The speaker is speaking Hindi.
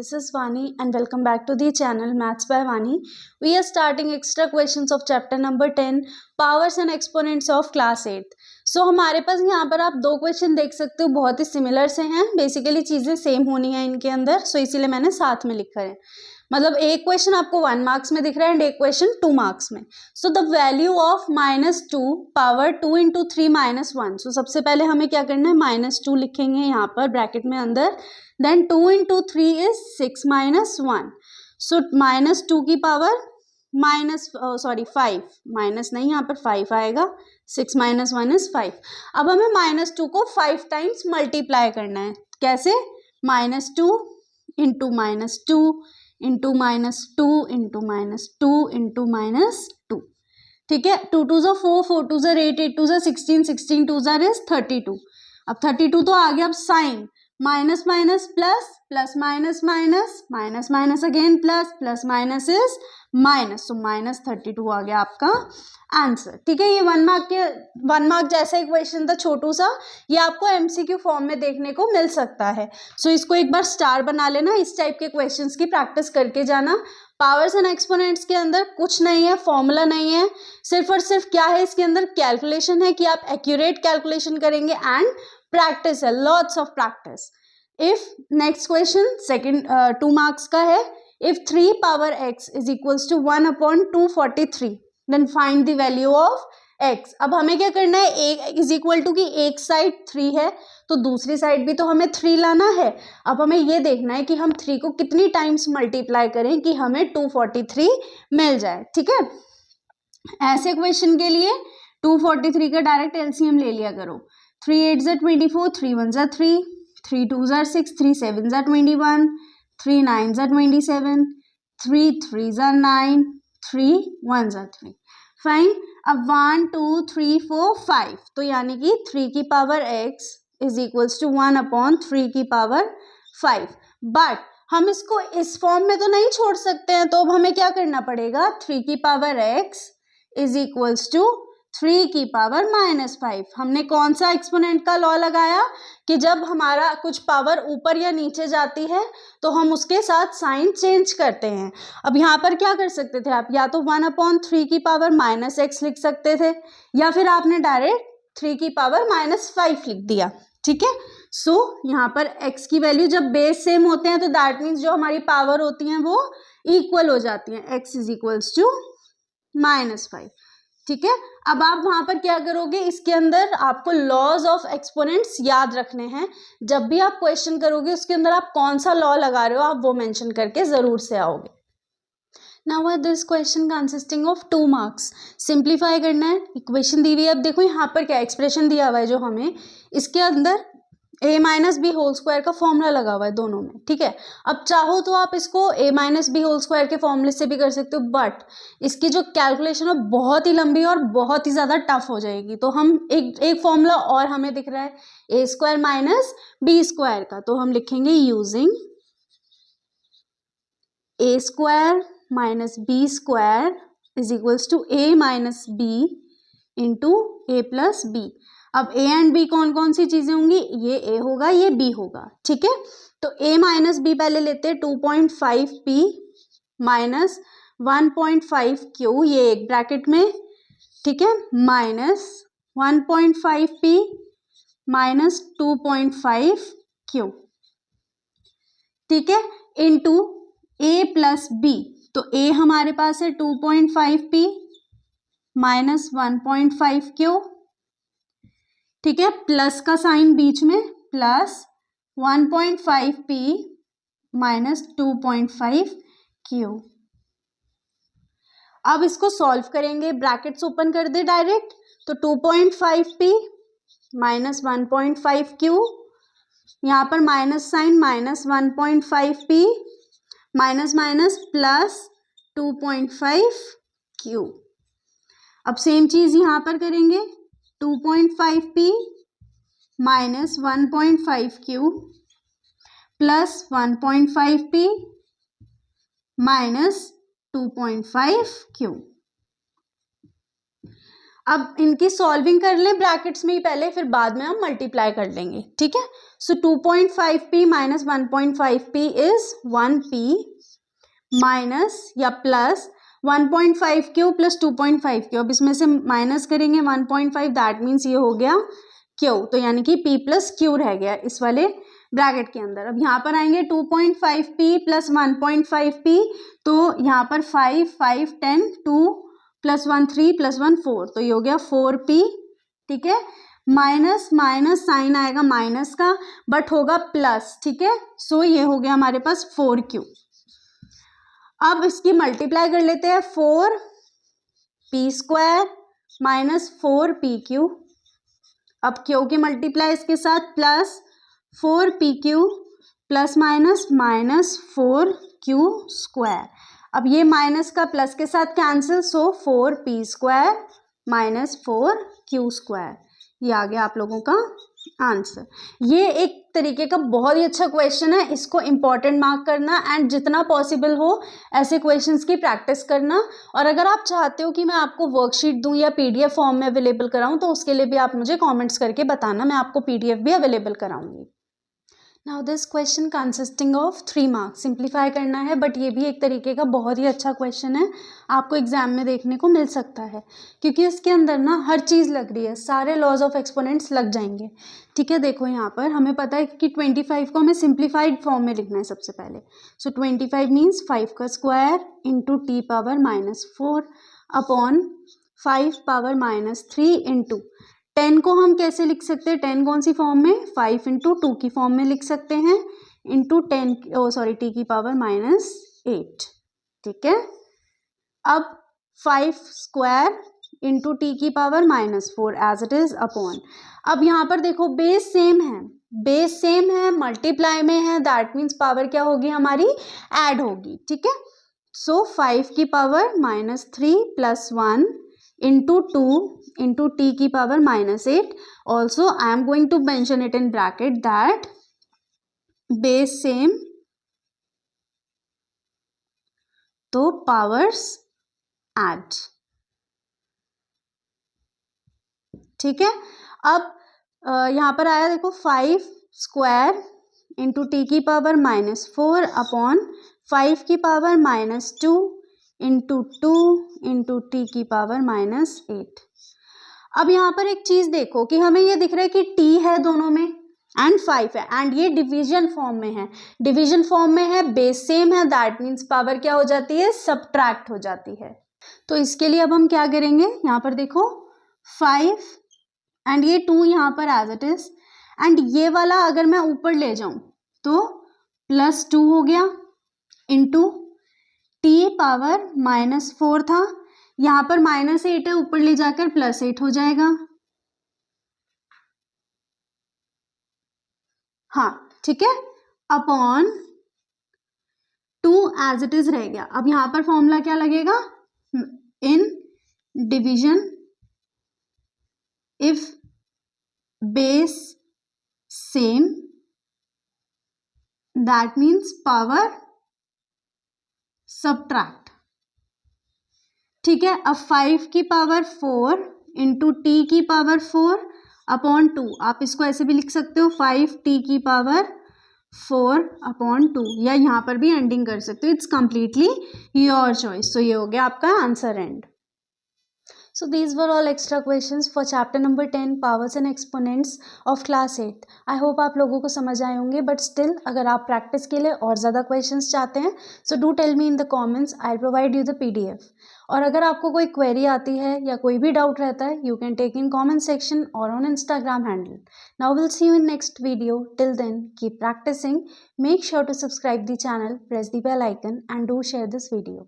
this is Vani and welcome back to the channel Maths by Vani. We are starting extra questions of chapter number 10 powers and exponents of class 8. So हमारे पास यहाँ पर आप दो क्वेश्चन देख सकते हो, बहुत ही सिमिलर से हैं. बेसिकली चीज़ें सेम होनी है इनके अंदर, सो इसीलिए मैंने साथ में लिखा है. मतलब एक क्वेश्चन आपको 1 मार्क्स में दिख रहा है एंड एक क्वेश्चन 2 मार्क्स में. So the value of -2 power 2 into 3 -1. सो सबसे पहले हमें क्या करना है, -2 लिखेंगे यहाँ पर ब्रैकेट में अंदर. Then 2 into 3 is 6 -1. सो -2 की पावर -5 माइनस नहीं, यहाँ पर 5 आएगा. 6 - 1 इज 5. अब हमें -2 को 5 टाइम्स मल्टीप्लाई करना है. कैसे? -2 इंटू -2 इंटू -2 इंटू -2 इंटू -2. ठीक है. 2 2 ज़ा 4, 4 2 ज़ा 8, 8 2 ज़ा 16, 16 2 ज़ा इज 32. अब 32 तो आ गया. अब sine minus minus plus, plus minus minus, minus minus again plus, plus minus is minus. So -32 आ गया आपका आंसर. ठीक है. ये 1 मार्क जैसा एक क्वेश्चन था छोटू सा, ये आपको एमसीक्यू फॉर्म में देखने को मिल सकता है. सो इसको एक बार स्टार बना लेना. इस टाइप के क्वेश्चंस की प्रैक्टिस करके जाना. पावर्स एंड एक्सपोनेंट्स के अंदर कुछ नहीं है, फॉर्मूला नहीं है, सिर्फ और सिर्फ क्या है इसके अंदर, कैलकुलेशन है कि आप एक्यूरेट कैलकुलेशन करेंगे एंड प्रैक्टिस है, lots of practice. If next question second 2 marks का है. If 3 power x is equals to 1/243 then find the value of x. अब हमें क्या करना है, एक इज इक्वल टू की एक साइड 3 है तो दूसरी साइड भी तो हमें 3 लाना है. अब हमें ये देखना है कि हम 3 को कितनी टाइम्स मल्टीप्लाई करें कि हमें 243 मिल जाए. ठीक है. ऐसे क्वेश्चन के लिए 243 का डायरेक्ट एलसीएम ले लिया करो. 3 8 ज़ा 24, 3 1 ज़ा 3, 3 2 ज़ा 6, 3 7 ज़ा 21, 3 9 ज़ा 27, 3 3 ज़ा 9, 3 1 ज़ा 3. फाइन. अब 1 2 3 4 5, तो यानी कि 3 की power x is equals to 1/3 की पावर 5. बट हम इसको इस फॉर्म में तो नहीं छोड़ सकते हैं, तो अब हमें क्या करना पड़ेगा, 3 की power x is equals to 3 की पावर -5. हमने कौन सा एक्सपोनेंट का लॉ लगाया कि जब हमारा कुछ पावर ऊपर या नीचे जाती है तो हम उसके साथ साइन चेंज करते हैं. अब यहाँ पर क्या कर सकते थे आप, या तो 1/3 की पावर -x लिख सकते थे, या फिर आपने डायरेक्ट 3 की पावर -5 लिख दिया. ठीक है. सो यहाँ पर x की वैल्यू जब बेस सेम होते हैं तो दैट मीन्स जो हमारी पावर होती हैं वो इक्वल हो जाती हैं. x is equals to -5. ठीक है. अब आप वहां पर क्या करोगे, इसके अंदर आपको लॉज ऑफ एक्सपोनेंट्स याद रखने हैं. जब भी आप क्वेश्चन करोगे उसके अंदर आप कौन सा लॉ लगा रहे हो आप वो मेंशन करके जरूर से आओगे. Now this question consisting of 2 marks. Simplify करना है. इक्वेशन दी हुई है. अब देखो यहाँ पर क्या एक्सप्रेशन दिया हुआ है जो हमें, इसके अंदर a-b² का फॉर्मूला लगा हुआ है दोनों में. ठीक है. अब चाहो तो आप इसको a-b² के फॉर्मूले से भी कर सकते हो, बट इसकी जो कैलकुलेशन है बहुत ही लंबी और बहुत ही ज़्यादा टफ हो जाएगी. तो हम एक फॉर्मूला और हमें दिख रहा है a² - b² का, तो हम लिखेंगे using a² - b² is equals to a - b into a + b. अब a एंड b कौन कौन सी चीजें होंगी, ये a होगा ये b होगा. ठीक है. तो a - b पहले लेते हैं. 2.5p माइनस 1.5q, ये एक ब्रैकेट में. ठीक है. Minus 1.5p minus 2.5q. ठीक है. Into a + b. तो a हमारे पास है 2.5p माइनस 1.5q. ठीक है. प्लस का साइन बीच में, प्लस 1.5p माइनस 2.5q. अब इसको सॉल्व करेंगे. ब्रैकेट्स ओपन कर दे डायरेक्ट. तो 2.5p माइनस 1.5q, यहाँ पर minus sign, minus 1.5p minus minus plus 2.5q. अब सेम चीज यहाँ पर करेंगे. 2.5p minus 1.5q plus 1.5p minus 2.5q. अब इनकी सॉल्विंग कर लें ब्रैकेट्स में ही पहले, फिर बाद में हम मल्टीप्लाई कर लेंगे, ठीक है। सो 2.5p minus 1.5p is 1p minus या प्लस 1.5q प्लस 2.5q। अब इसमें से माइनस करेंगे 1.5, दैट मीन्स ये हो गया q, तो यानी कि p प्लस q रह गया इस वाले ब्रैकेट के अंदर। अब यहाँ पर आएंगे 2.5p प्लस 1.5p, तो यहाँ पर 5 5 10 2 प्लस 1 3 प्लस 1 4, तो ये हो गया 4p, ठीक है। माइनस माइनस साइन आएगा माइनस का, बट होगा प्लस, ठीक है। सो ये हो गया हमारे पास 4q। अब इसकी मल्टीप्लाई कर लेते हैं, 4p स्क्वायर माइनस 4pq। अब q की मल्टीप्लाई इसके साथ plus 4pq plus minus minus 4q square. अब ये माइनस का प्लस के साथ कैंसिल, सो 4p square minus 4q square. ये आ गया आप लोगों का आंसर। ये एक तरीके का बहुत ही अच्छा क्वेश्चन है, इसको इम्पॉर्टेंट मार्क करना एंड जितना पॉसिबल हो ऐसे क्वेश्चंस की प्रैक्टिस करना। और अगर आप चाहते हो कि मैं आपको वर्कशीट दूं या पीडीएफ फॉर्म में अवेलेबल कराऊं, तो उसके लिए भी आप मुझे कमेंट्स करके बताना, मैं आपको पीडीएफ भी अवेलेबल कराऊंगी। Now this question consisting of 3 marks, simplify करना है, बट ये भी एक तरीके का बहुत ही अच्छा क्वेश्चन है, आपको एग्जाम में देखने को मिल सकता है, क्योंकि इसके अंदर ना हर चीज़ लग रही है, सारे लॉज ऑफ एक्सपोनेंट्स लग जाएंगे, ठीक है। देखो यहाँ पर हमें पता है कि 25 को हमें सिंप्लीफाइड फॉर्म में लिखना है सबसे पहले। सो 25 मीन्स 5 का square into T power minus 4 upon 5 power minus 3 into 10 को हम कैसे लिख सकते हैं, 10 कौन सी फॉर्म में, 5 इंटू 2 की फॉर्म में लिख सकते हैं, इंटू 10 टी की पावर माइनस 8, ठीक है। अब 5 स्क्वायर इंटू टी की power minus 4 as it is upon, अब यहाँ पर देखो बेस सेम है, बेस सेम है, मल्टीप्लाई में है, दैट मीन्स पावर क्या होगी हमारी, ऐड होगी, ठीक है। सो 5 की power minus 3 plus 1 into 2 into T की power minus 8, also I am going to mention it in bracket that base same तो पावर्स ऐड, ठीक है। अब यहाँ पर आया देखो 5 स्क्वायर इंटू टी की पावर माइनस 4 अपॉन 5 की power minus 2 into 2 into T की पावर माइनस 8। अब यहाँ पर एक चीज देखो कि हमें ये दिख रहा है कि t है दोनों में एंड 5 है, एंड ये डिवीजन फॉर्म में है, डिवीजन फॉर्म में है, बेस सेम है, दैट मीन्स पावर क्या हो जाती है, सब्ट्रैक्ट हो जाती है। तो इसके लिए अब हम क्या करेंगे, यहाँ पर देखो 5 एंड ये 2 यहाँ पर एज इट इज, एंड ये वाला अगर मैं ऊपर ले जाऊं तो प्लस 2 हो गया इंटू टी पावर माइनस 4 था, यहाँ पर माइनस 8 है, ऊपर ले जाकर प्लस 8 हो जाएगा, हाँ ठीक है, अपॉन 2 एज इट इज रह गया। अब यहाँ पर फॉर्मूला क्या लगेगा, in division if base same that means power subtract, ठीक है। अब 5 की पावर 4 इंटू टी की पावर 4 अपॉन 2, आप इसको ऐसे भी लिख सकते हो 5 टी की पावर 4 अपॉन 2, या यहाँ पर भी एंडिंग कर सकते हो, इट्स कंप्लीटली योर चॉइस। तो ये हो गया आपका answer and. So these were all extra questions for chapter number 10 powers and exponents of class 8. I hope आप लोगों को समझ आए होंगे, but still अगर आप प्रैक्टिस के लिए और ज़्यादा questions चाहते हैं so do tell me in the comments, I'll provide you the PDF. और अगर आपको कोई query आती है या कोई भी doubt रहता है you can take in comment section or on Instagram handle. Now we'll see you in next video. Till then keep practicing. Make sure to subscribe the channel, press the bell icon and do share this video.